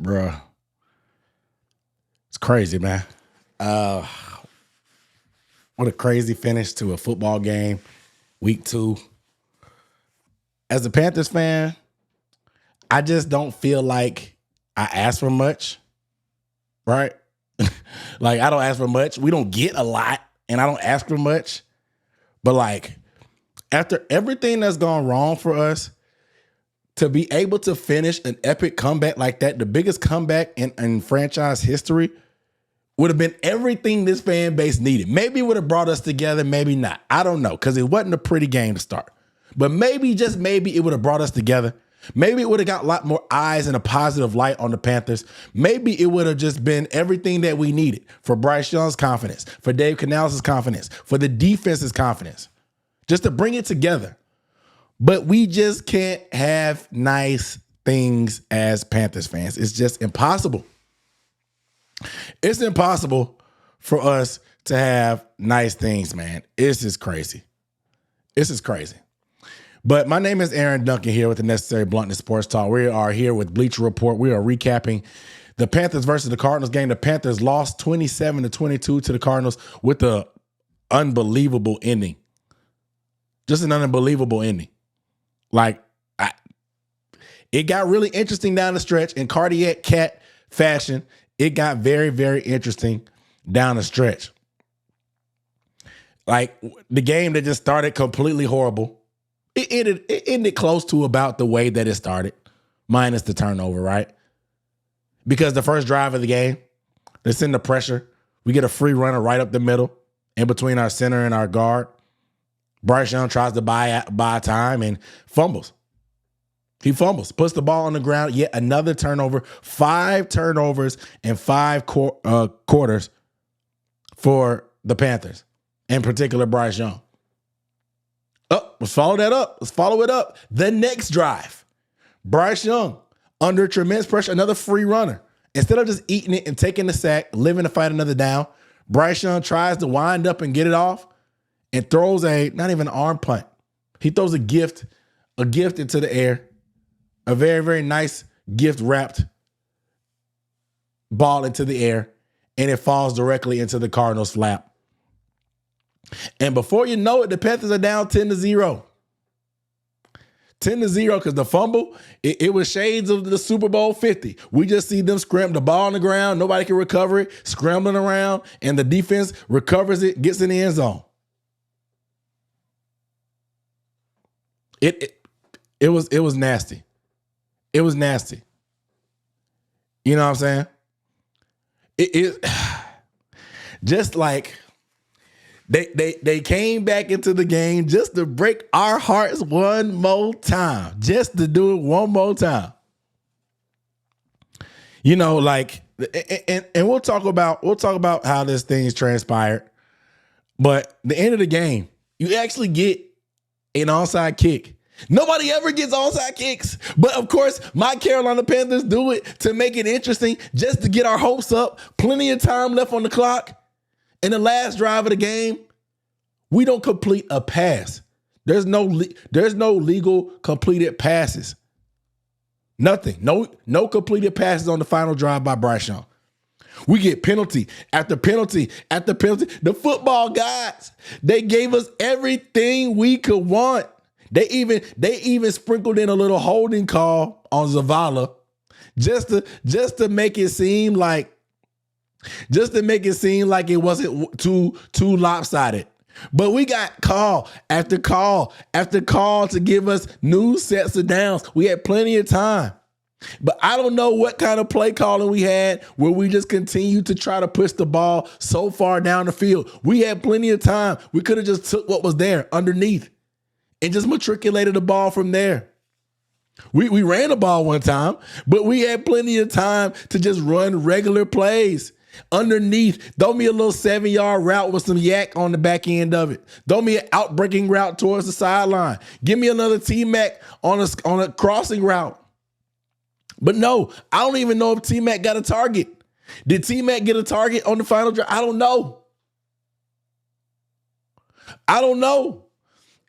Bruh, it's crazy, man. Uh, what a crazy finish to a football game, week 2. As a Panthers fan, I just don't feel like I ask for much, right? Like, I don't ask for much. We don't get a lot, and I don't ask for much. But, like, after everything that's gone wrong for us, to be able to finish an epic comeback like that, the biggest comeback in franchise history, would have been everything this fan base needed. Maybe it would have brought us together, maybe not. I don't know, because it wasn't a pretty game to start. But maybe, just maybe, it would have brought us together. Maybe it would have got a lot more eyes and a positive light on the Panthers. Maybe it would have just been everything that we needed for Bryce Young's confidence, for Dave Canales' confidence, for the defense's confidence, just to bring it together. But we just can't have nice things as Panthers fans. It's just impossible. It's impossible for us to have nice things, man. It's just crazy. This is crazy. But my name is Aaron Duncan here with the Necessary Bluntness Sports Talk. We are here with Bleacher Report. We are recapping the Panthers versus the Cardinals game. The Panthers lost 27-22 to the Cardinals with an unbelievable ending. Just an unbelievable ending. Like, it got really interesting down the stretch in cardiac cat fashion. It got very, very interesting down the stretch. Like, the game that just started completely horrible. It ended close to about the way that it started, minus the turnover, right? Because the first drive of the game, they send the pressure. We get a free runner right up the middle, in between our center and our guard. Bryce Young tries to buy time and fumbles. He fumbles, puts the ball on the ground, yet another turnover, 5 turnovers in 5 quarters for the Panthers, in particular Bryce Young. Oh, let's follow that up. Let's follow it up. The next drive, Bryce Young, under tremendous pressure, another free runner. Instead of just eating it and taking the sack, living to fight another down, Bryce Young tries to wind up and get it off and throws not even an arm punt. He throws a gift into the air, a very, very nice gift wrapped ball into the air, and it falls directly into the Cardinals' lap. And before you know it, the Panthers are down 10-0. 10-0 because the fumble, it was shades of the Super Bowl 50. We just see them scramble the ball on the ground. Nobody can recover it, scrambling around, and the defense recovers it, gets in the end zone. It was nasty. It was nasty. You know what I'm saying? It just like they came back into the game just to break our hearts one more time, just to do it one more time. You know, like, and we'll talk about how this thing's transpired. But the end of the game, you actually get an onside kick. Nobody ever gets onside kicks. But, of course, my Carolina Panthers do it to make it interesting, just to get our hopes up. Plenty of time left on the clock. In the last drive of the game, we don't complete a pass. There's no legal completed passes. Nothing. No completed passes on the final drive by Bryce Young. We get penalty after penalty after penalty. The football guys, they gave us everything we could want. They even sprinkled in a little holding call on Zavala just to make it seem like it wasn't too lopsided. But we got call after call after call to give us new sets of downs. We had plenty of time. But I don't know what kind of play calling we had where we just continued to try to push the ball so far down the field. We had plenty of time. We could have just took what was there underneath and just matriculated the ball from there. We ran the ball one time, but we had plenty of time to just run regular plays. Underneath, throw me a little 7-yard route with some yak on the back end of it. Throw me an outbreaking route towards the sideline. Give me another T-Mac on a crossing route. But no, I don't even know if T-Mac got a target. Did T-Mac get a target on the final drive? I don't know.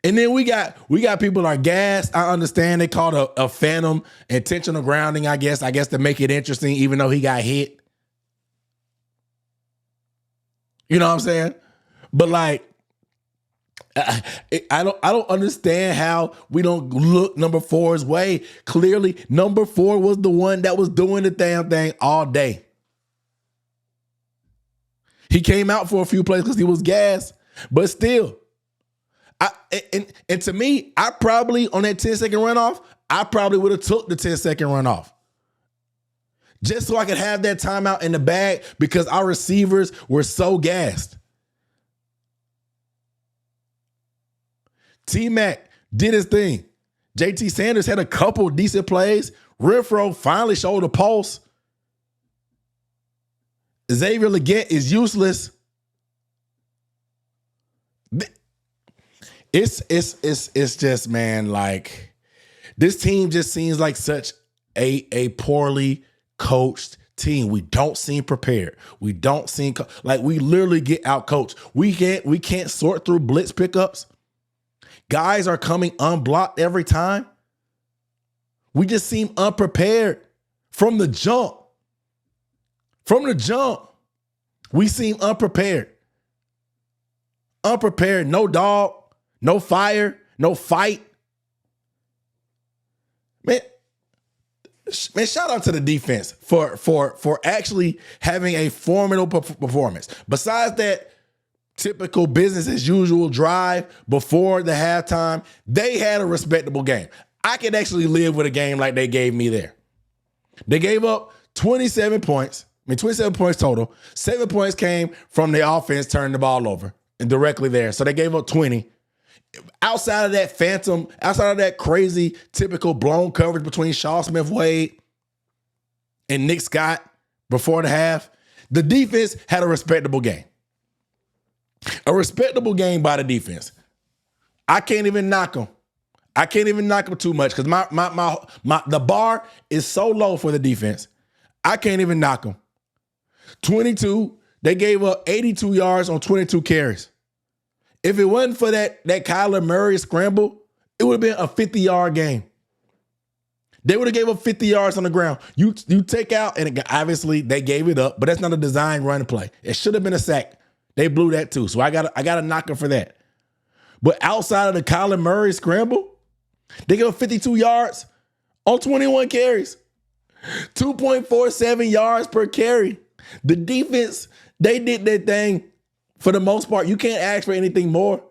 And then we got people that are gassed. I understand they called a phantom intentional grounding, I guess to make it interesting, even though he got hit. You know what I'm saying? But like, I don't understand how we don't look number 4's way. Clearly, number 4 was the one that was doing the damn thing all day. He came out for a few plays because he was gassed, but still. And to me, I probably, on that 10-second runoff, I probably would have took the 10-second runoff. Just so I could have that timeout in the bag because our receivers were so gassed. T-Mac did his thing. JT Sanders had a couple decent plays. Renfro finally showed a pulse. Xavier Legette is useless. It's just, man, like, this team just seems like such a poorly coached team. We don't seem prepared. We don't seem like we literally get out coached. We can't sort through blitz pickups. Guys are coming unblocked every time. We just seem unprepared from the jump. From the jump, we seem unprepared. Unprepared, no dog, no fire, no fight. Man, shout out to the defense for actually having a formidable performance. Besides that typical business as usual drive before the halftime, they had a respectable game. I could actually live with a game like they gave me there. They gave up 27 points. 27 points total. 7 points came from the offense turning the ball over and directly there. So they gave up 20. Outside of that crazy, typical blown coverage between Shaw Smith-Wade and Nick Scott before the half, the defense had a respectable game. A respectable game by the defense. I can't even knock them. I can't even knock them too much because the bar is so low for the defense. I can't even knock them. 22, they gave up 82 yards on 22 carries. If it wasn't for that Kyler Murray scramble, it would have been a 50-yard game. They would have gave up 50 yards on the ground. You take out, and obviously they gave it up, but that's not a design run play. It should have been a sack. They blew that too. So I got to knock them for that. But outside of the Kyler Murray scramble, they gave up 52 yards on 21 carries. 2.47 yards per carry. The defense, they did their thing for the most part. You can't ask for anything more.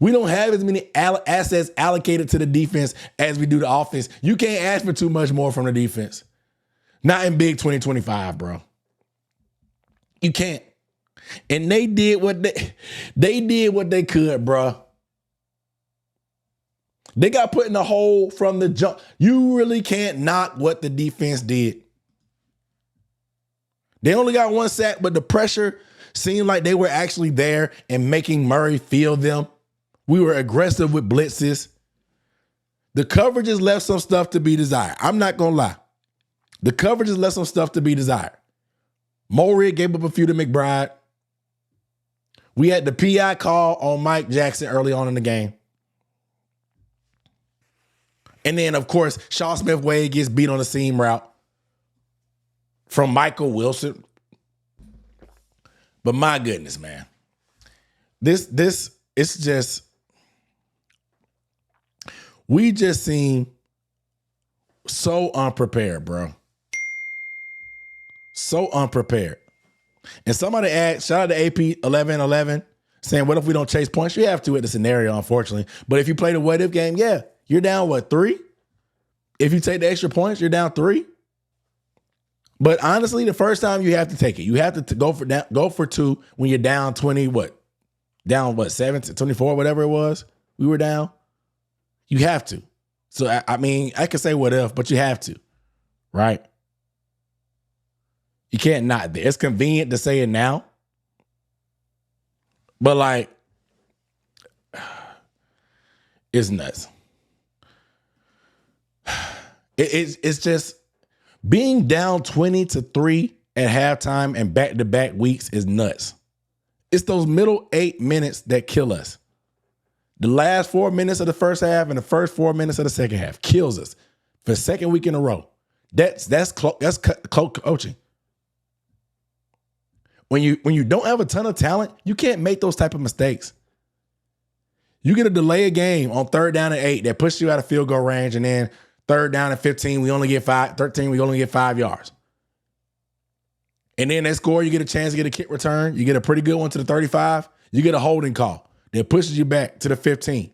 We don't have as many assets allocated to the defense as we do the offense. You can't ask for too much more from the defense. Not in big 2025, bro. You can't. And they did what they could, bro. They got put in the hole from the jump. You really can't knock what the defense did. They only got one sack, but the pressure seemed like they were actually there and making Murray feel them. We were aggressive with blitzes. The coverages left some stuff to be desired. I'm not going to lie. The coverages left some stuff to be desired. Morid gave up a few to McBride. We had the PI call on Mike Jackson early on in the game. And then, of course, Shaw Smith-Wade gets beat on the seam route from Michael Wilson. But my goodness, man. It's just, we just seem so unprepared, bro. So unprepared. And somebody asked, shout out to AP 1111, saying, what if we don't chase points? You have to at the scenario, unfortunately. But if you play the what if game, yeah, you're down, 3? If you take the extra points, you're down 3. But honestly, the first time you have to take it. You have to go for 2 when you're down 20, down 7 to 24, whatever it was. We were down. You have to. So, I mean, I could say what if, but you have to, right? You can't not. It's convenient to say it now. But, like, it's nuts. It's just being down 20-3 at halftime and back-to-back weeks is nuts. It's those middle 8 minutes that kill us. The last 4 minutes of the first half and the first 4 minutes of the second half kills us for the second week in a row. That's coaching. When you don't have a ton of talent, you can't make those type of mistakes. You get a delay a game on 3rd down and 8 that pushes you out of field goal range, and then 3rd down and 15, we only get 5. 13, we only get 5 yards. And then they score, you get a chance to get a kick return. You get a pretty good one to the 35. You get a holding call that pushes you back to the 15.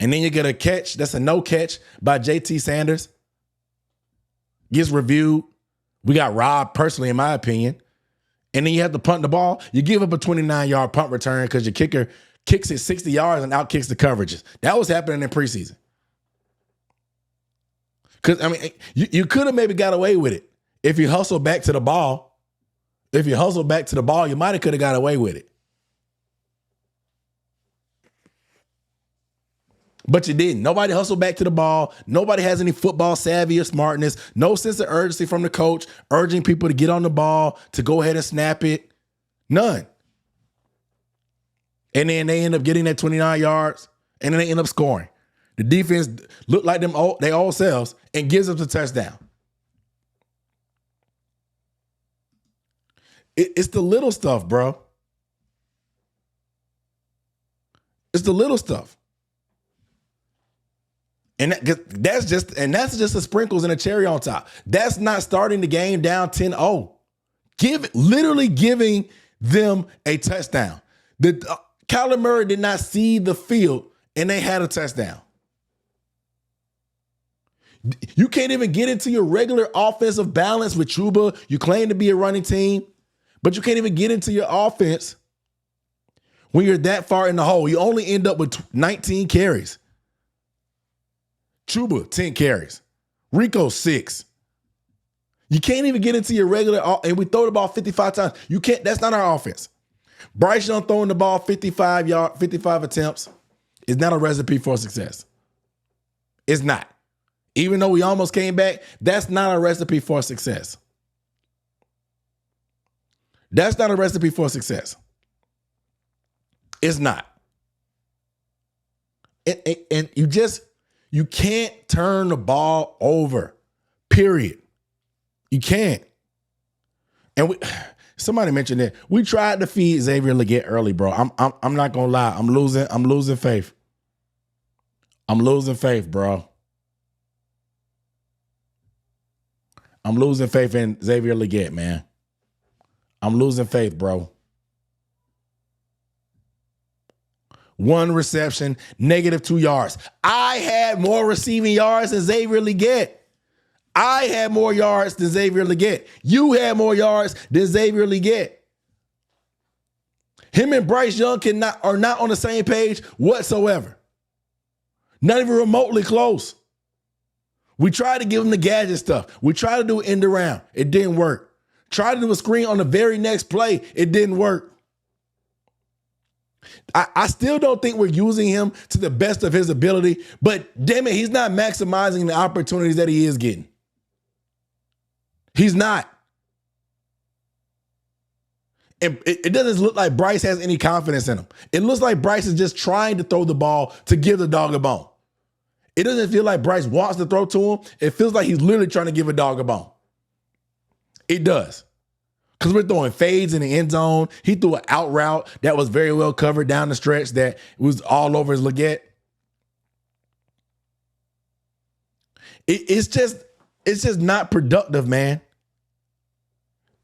And then you get a catch. That's a no catch by JT Sanders. Gets reviewed. We got robbed personally, in my opinion. And then you have to punt the ball. You give up a 29-yard punt return because your kicker kicks it 60 yards and outkicks the coverages. That was happening in preseason. Because, I mean, you could have maybe got away with it. If you hustle back to the ball, you might have could have got away with it. But you didn't. Nobody hustled back to the ball. Nobody has any football savvy or smartness. No sense of urgency from the coach, urging people to get on the ball, to go ahead and snap it. None. And then they end up getting that 29 yards, and then they end up scoring. The defense looked like they old selves and gives up the touchdown. It's the little stuff, bro. It's the little stuff. And that's just the sprinkles and a cherry on top. That's not starting the game down 10-0. Literally giving them a touchdown. Kyler Murray did not see the field, and they had a touchdown. You can't even get into your regular offensive balance with Chuba. You claim to be a running team, but you can't even get into your offense when you're that far in the hole. You only end up with 19 carries. Chuba, 10 carries. Rico, 6. You can't even get into your regular, and we throw the ball 55 times. You can't, that's not our offense. Bryce Young throwing the ball 55 attempts is not a recipe for success. It's not. Even though we almost came back, that's not a recipe for success. That's not a recipe for success. It's not. And you can't turn the ball over, period. You can't. And somebody mentioned that we tried to feed Xavier Legette early, bro. I'm not gonna lie. I'm losing faith. I'm losing faith, bro. I'm losing faith in Xavier Legette, man. I'm losing faith, bro. 1 reception, -2 yards. I had more receiving yards than Xavier Legette. I had more yards than Xavier Legette. You had more yards than Xavier Legette. Him and Bryce Young are not on the same page whatsoever. Not even remotely close. We tried to give him the gadget stuff. We tried to do an end around. It didn't work. Tried to do a screen on the very next play. It didn't work. I still don't think we're using him to the best of his ability, but damn it, he's not maximizing the opportunities that he is getting. He's not. And it doesn't look like Bryce has any confidence in him. It looks like Bryce is just trying to throw the ball to give the dog a bone. It doesn't feel like Bryce wants to throw to him. It feels like he's literally trying to give a dog a bone. It does. Because we're throwing fades in the end zone. He threw an out route that was very well covered down the stretch that was all over his Legette. It's just not productive, man.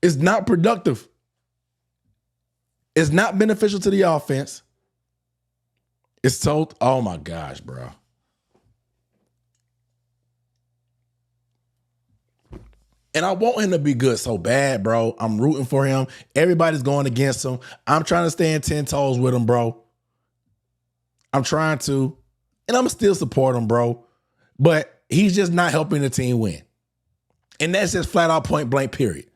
It's not productive. It's not beneficial to the offense. It's so, oh my gosh, bro. And I want him to be good so bad, bro. I'm rooting for him. Everybody's going against him. I'm trying to stand 10 toes with him, bro. I'm trying to. And I'm still support him, bro. But he's just not helping the team win. And that's just flat out point blank, period.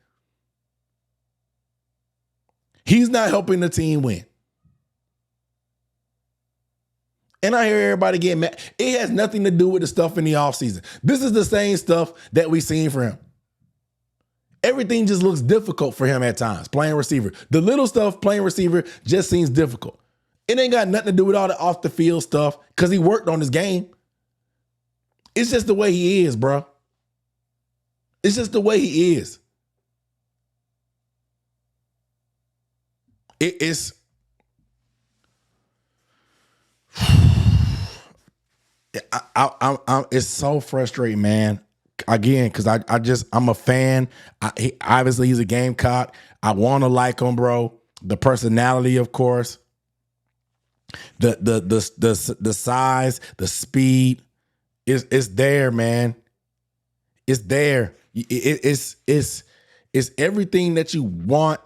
He's not helping the team win. And I hear everybody getting mad. It has nothing to do with the stuff in the offseason. This is the same stuff that we've seen for him. Everything just looks difficult for him at times, playing receiver. The little stuff playing receiver just seems difficult. It ain't got nothing to do with all the off the field stuff because he worked on his game. It's just the way he is, bro. It's just the way he is. It's it's so frustrating, man. Again, because I'm a fan. Obviously, he's a Gamecock. I want to like him, bro. The personality, of course. The size, the speed is there, man. It's there. It's everything that you want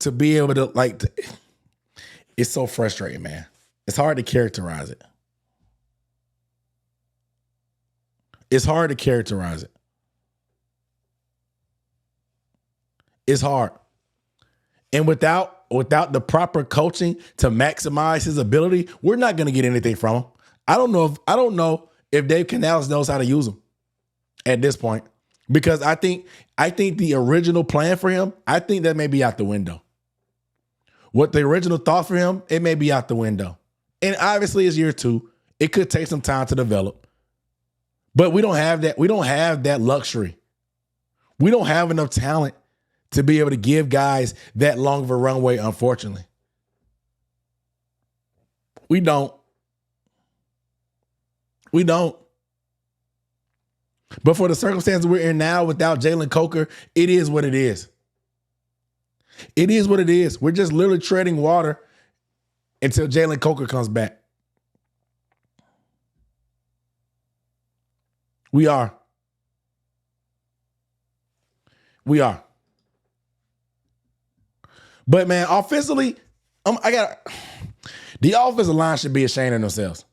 to be able to like. It's so frustrating, man. It's hard to characterize it. It's hard to characterize it. It's hard. And without the proper coaching to maximize his ability, we're not going to get anything from him. I don't know if Dave Canales knows how to use him at this point, because I think the original plan for him, I think that may be out the window. What the original thought for him, it may be out the window. And obviously it's year 2. It could take some time to develop. But we don't have that. We don't have that luxury. We don't have enough talent to be able to give guys that long of a runway, unfortunately. We don't. We don't. But for the circumstances we're in now without Jalen Coker, it is what it is. It is what it is. We're just literally treading water until Jalen Coker comes back. We are. We are. But man, offensively, the offensive line should be ashamed of themselves.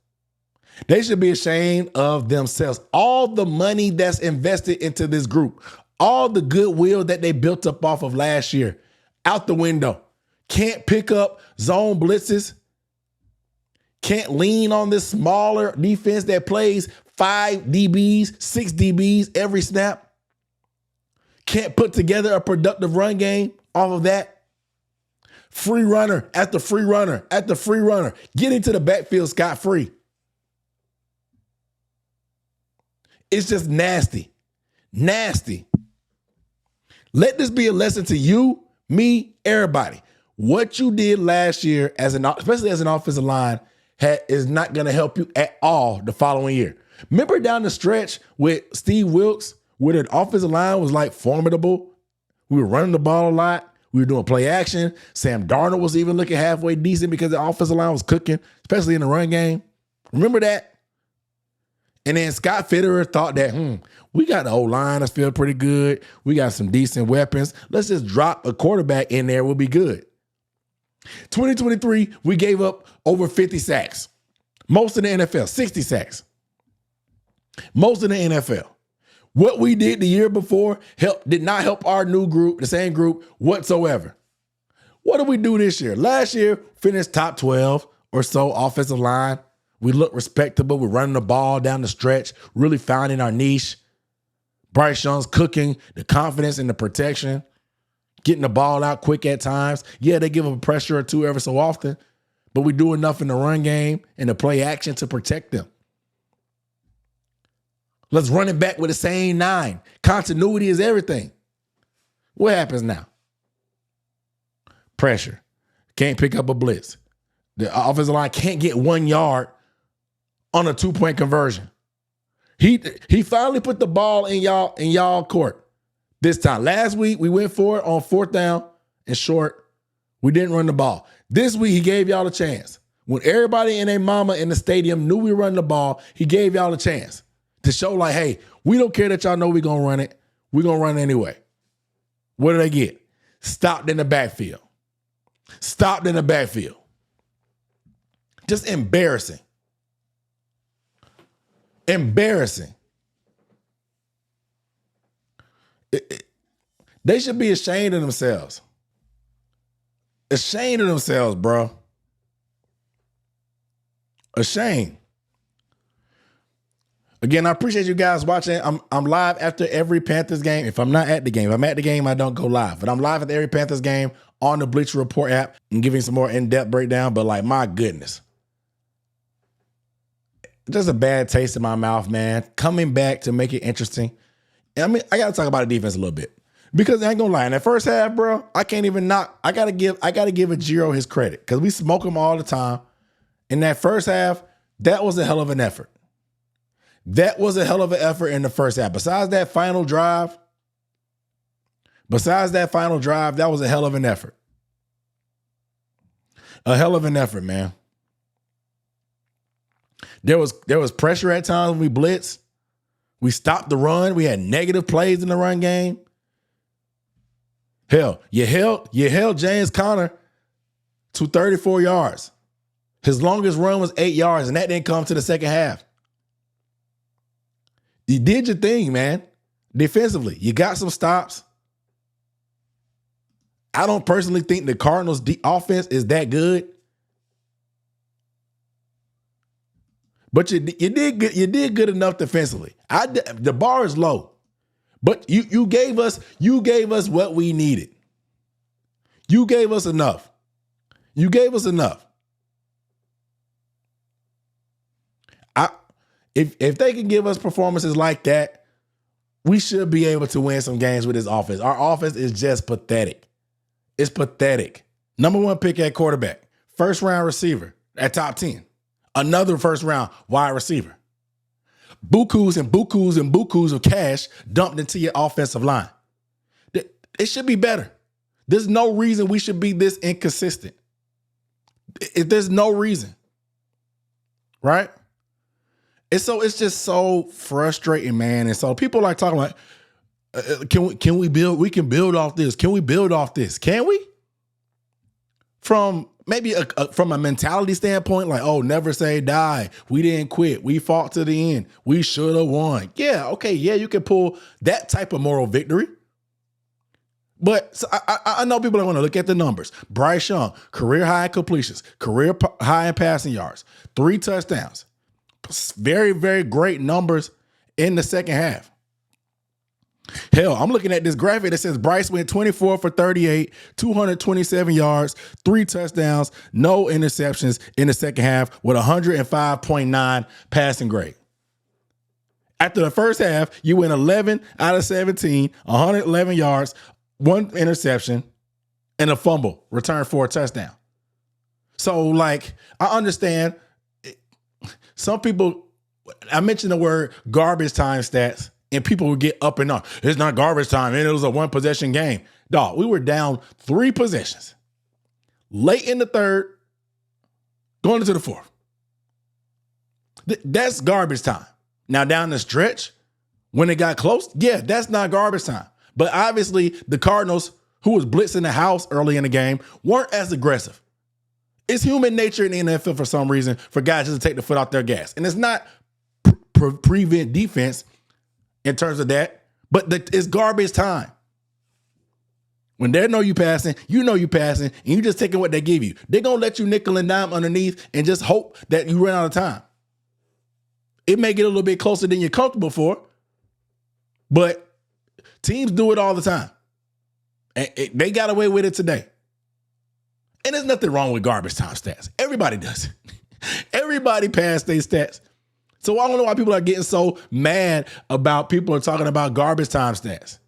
They should be ashamed of themselves. All the money that's invested into this group, all the goodwill that they built up off of last year, out the window. Can't pick up zone blitzes. Can't lean on this smaller defense that plays 5 DBs, 6 DBs every snap. Can't put together a productive run game off of that. Free runner after free runner after free runner. Get into the backfield scot-free. It's just nasty. Nasty. Let this be a lesson to you, me, everybody. What you did last year, especially as an offensive line, is not going to help you at all the following year. Remember down the stretch with Steve Wilkes, where the offensive line was like formidable? We were running the ball a lot. We were doing play action. Sam Darnold was even looking halfway decent because the offensive line was cooking, especially in the run game. Remember that? And then Scott Fitterer thought that, we got the O-line that's feel pretty good. We got some decent weapons. Let's just drop a quarterback in there. We'll be good. 2023, we gave up over 50 sacks. Most in the NFL, 60 sacks. Most in the NFL. What we did the year before did not help our new group, the same group, whatsoever. What did we do this year? Last year, finished top 12 or so offensive line. We look respectable. We're running the ball down the stretch, really finding our niche. Bryce Young's cooking, the confidence and the protection, getting the ball out quick at times. Yeah, they give up a pressure or two every so often, but we do enough in the run game and the play action to protect them. Let's run it back with the same 9. Continuity is everything. What happens now? Pressure. Can't pick up a blitz. The offensive line can't get 1 yard on a 2-point conversion. He finally put the ball in y'all court this time. Last week, we went for it on 4th down and short. We didn't run the ball. This week, he gave y'all a chance. When everybody and their mama in the stadium knew we were running the ball, he gave y'all a chance to show like, hey, we don't care that y'all know we're going to run it. We're going to run it anyway. What did they get? Stopped in the backfield. Stopped in the backfield. Just embarrassing. Embarrassing. They should be ashamed of themselves. Ashamed of themselves, bro. Ashamed. Again, I appreciate you guys watching. I'm live after every Panthers game. If I'm not at the game, if I'm at the game, I don't go live. But I'm live at every Panthers game on the Bleacher Report app and giving some more in-depth breakdown. But like, my goodness, just a bad taste in my mouth, man. Coming back to make it interesting. I mean, I got to talk about the defense a little bit because I ain't gonna lie. In that first half, bro, I can't even knock. I gotta give a Giro his credit because we smoke him all the time. In that first half, that was a hell of an effort. That was a hell of an effort in the first half. Besides that final drive, that was a hell of an effort. A hell of an effort, man. There was pressure at times when we blitzed. We stopped the run. We had negative plays in the run game. Hell, you held James Conner to 34 yards. His longest run was 8 yards, and that didn't come to the second half. You did your thing, man. Defensively, you got some stops. I don't personally think the Cardinals' offense is that good. But you did good. You did good enough defensively. The bar is low, but you gave us what we needed. You gave us enough. If they can give us performances like that, we should be able to win some games with this offense. Our offense is just pathetic. It's pathetic. Number 1 pick at quarterback, first round receiver at top 10. Another first round wide receiver. Bukus and bukus and bukus of cash dumped into your offensive line. It should be better. There's no reason we should be this inconsistent. There's no reason. Right? It's just so frustrating, man. And so people like talking like, can we build? We can build off this. Can we build off this? Can we? From maybe from a mentality standpoint, like, oh, never say die. We didn't quit. We fought to the end. We should have won. Yeah, okay, yeah, you can pull that type of moral victory. But so I know people are going to look at the numbers. Bryce Young, career high in completions, career high in passing yards, 3 touchdowns. Very, very great numbers in the second half. Hell, I'm looking at this graphic that says Bryce went 24 for 38, 227 yards, 3 touchdowns, no interceptions in the second half with 105.9 passing grade. After the first half, you went 11 out of 17, 111 yards, 1 interception, and a fumble return for a touchdown. So, like, I understand some people, I mentioned the word garbage time stats, and people would get up and on. It's not garbage time, and it was a 1-possession game. Dog, we were down 3 possessions. Late in the third, going into the fourth. That's garbage time. Now, down the stretch, when it got close, yeah, that's not garbage time. But obviously, the Cardinals, who was blitzing the house early in the game, weren't as aggressive. It's human nature in the NFL for some reason for guys just to take the foot off their gas. And it's not prevent defense in terms of that, but it's garbage time. When they know you passing, you passing, and you just taking what they give you. They're going to let you nickel and dime underneath and just hope that you run out of time. It may get a little bit closer than you're comfortable for, but teams do it all the time. And they got away with it today. And there's nothing wrong with garbage time stats. Everybody does it. Everybody passed their stats. So I don't know why people are getting so mad about people are talking about garbage time stats.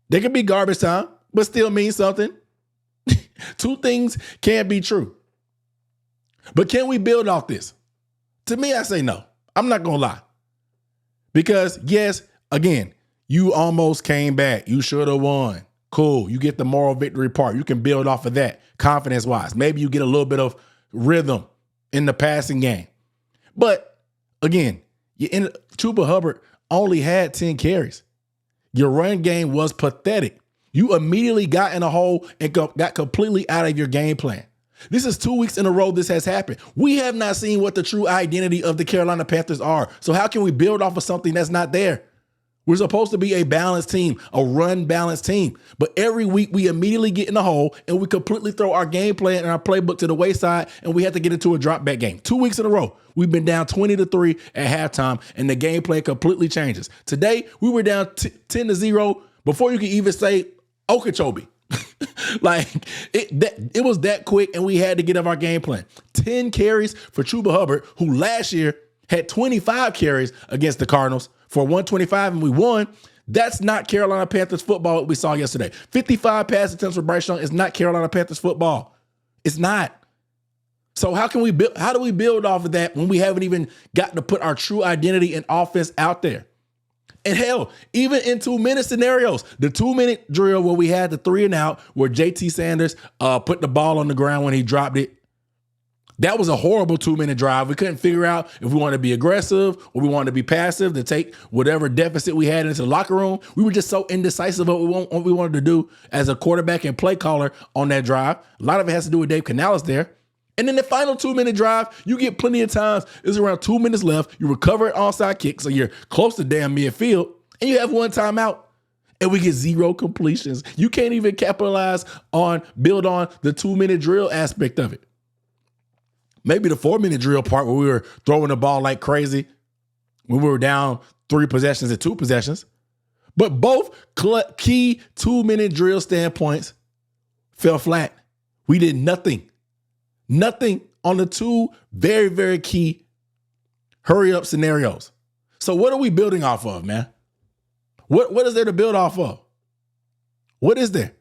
They can be garbage time, but still mean something. 2 things can't be true. But can we build off this? To me, I say no. I'm not going to lie. Because, yes, again, you almost came back. You should have won. Cool. You get the moral victory part. You can build off of that confidence-wise. Maybe you get a little bit of rhythm in the passing game. But, again, Chuba Hubbard only had 10 carries. Your run game was pathetic. You immediately got in a hole and got completely out of your game plan. This is 2 weeks in a row this has happened. We have not seen what the true identity of the Carolina Panthers are. So how can we build off of something that's not there? We're supposed to be a balanced team, a run-balanced team. But every week we immediately get in a hole and we completely throw our game plan and our playbook to the wayside, and we have to get into a drop-back game. 2 weeks in a row, we've been down 20-3 at halftime, and the game plan completely changes. Today, we were down 10-0 before you could even say Okeechobee. Like it was that quick, and we had to get up our game plan. 10 carries for Chuba Hubbard, who last year had 25 carries against the Cardinals for 125, and we won. That's not Carolina Panthers football we saw yesterday. 55 pass attempts for Bryce Young is not Carolina Panthers football. It's not. So how do we build off of that when we haven't even got to put our true identity and offense out there? And hell, even in 2-minute scenarios, the 2-minute drill where we had the 3 and out, where JT Sanders put the ball on the ground when he dropped it, that was a horrible 2-minute drive. We couldn't figure out if we wanted to be aggressive or we wanted to be passive to take whatever deficit we had into the locker room. We were just so indecisive of what we wanted to do as a quarterback and play caller on that drive. A lot of it has to do with Dave Canales there. And then the final 2-minute drive, you get plenty of times. It's around 2 minutes left. You recover an onside kick, so you're close to damn midfield, and you have one timeout, and we get 0 completions. You can't even build on the 2-minute drill aspect of it. Maybe the 4-minute drill part where we were throwing the ball like crazy when we were down 3 possessions and 2 possessions. But both key 2-minute drill standpoints fell flat. We did nothing. Nothing on the 2 very, very key hurry-up scenarios. So what are we building off of, man? What is there to build off of? What is there?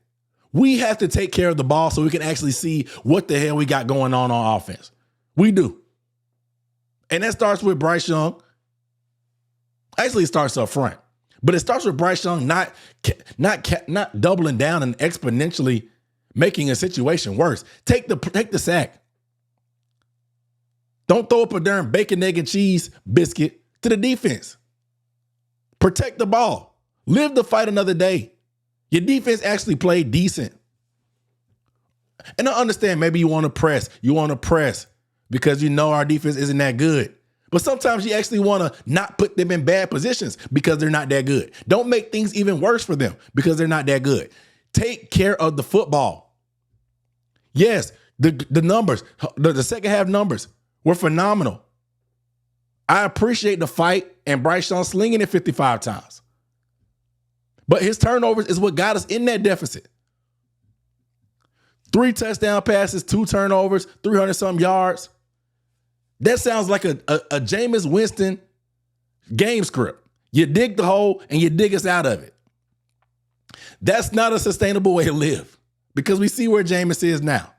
We have to take care of the ball so we can actually see what the hell we got going on offense. We do. And that starts with Bryce Young. Actually, it starts up front. But it starts with Bryce Young not doubling down and exponentially making a situation worse. Take the sack. Don't throw up a darn bacon, egg, and cheese biscuit to the defense. Protect the ball. Live the fight another day. Your defense actually played decent. And I understand maybe you want to press. You want to press because you know our defense isn't that good. But sometimes you actually want to not put them in bad positions because they're not that good. Don't make things even worse for them because they're not that good. Take care of the football. Yes, the numbers, the second half numbers were phenomenal. I appreciate the fight and Bryce Young slinging it 55 times. But his turnovers is what got us in that deficit. 3 touchdown passes, 2 turnovers, 300-something yards. That sounds like a Jameis Winston game script. You dig the hole and you dig us out of it. That's not a sustainable way to live because we see where Jameis is now.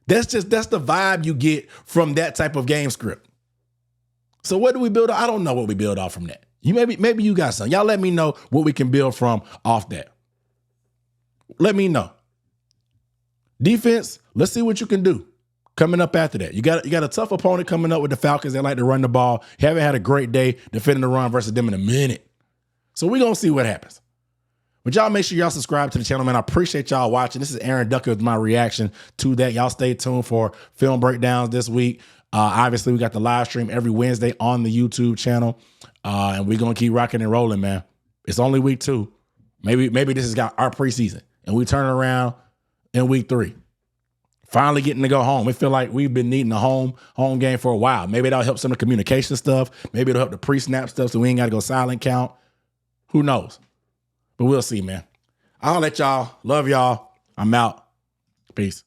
That's the vibe you get from that type of game script. So what do we build? I don't know what we build off from that. Maybe you got something. Y'all let me know what we can build from off that. Let me know. Defense, let's see what you can do coming up after that. You got a tough opponent coming up with the Falcons. They like to run the ball. Haven't had a great day defending the run versus them in a minute. So we're going to see what happens. But y'all make sure y'all subscribe to the channel, man. I appreciate y'all watching. This is Aaron Ducker with my reaction to that. Y'all stay tuned for film breakdowns this week. Obviously, we got the live stream every Wednesday on the YouTube channel. And we're going to keep rocking and rolling, man. It's only week 2. Maybe this has got our preseason. And we turn around in week 3. Finally getting to go home. We feel like we've been needing a home game for a while. Maybe that'll help some of the communication stuff. Maybe it'll help the pre-snap stuff so we ain't got to go silent count. Who knows? But we'll see, man. I'll let y'all. Love y'all. I'm out. Peace.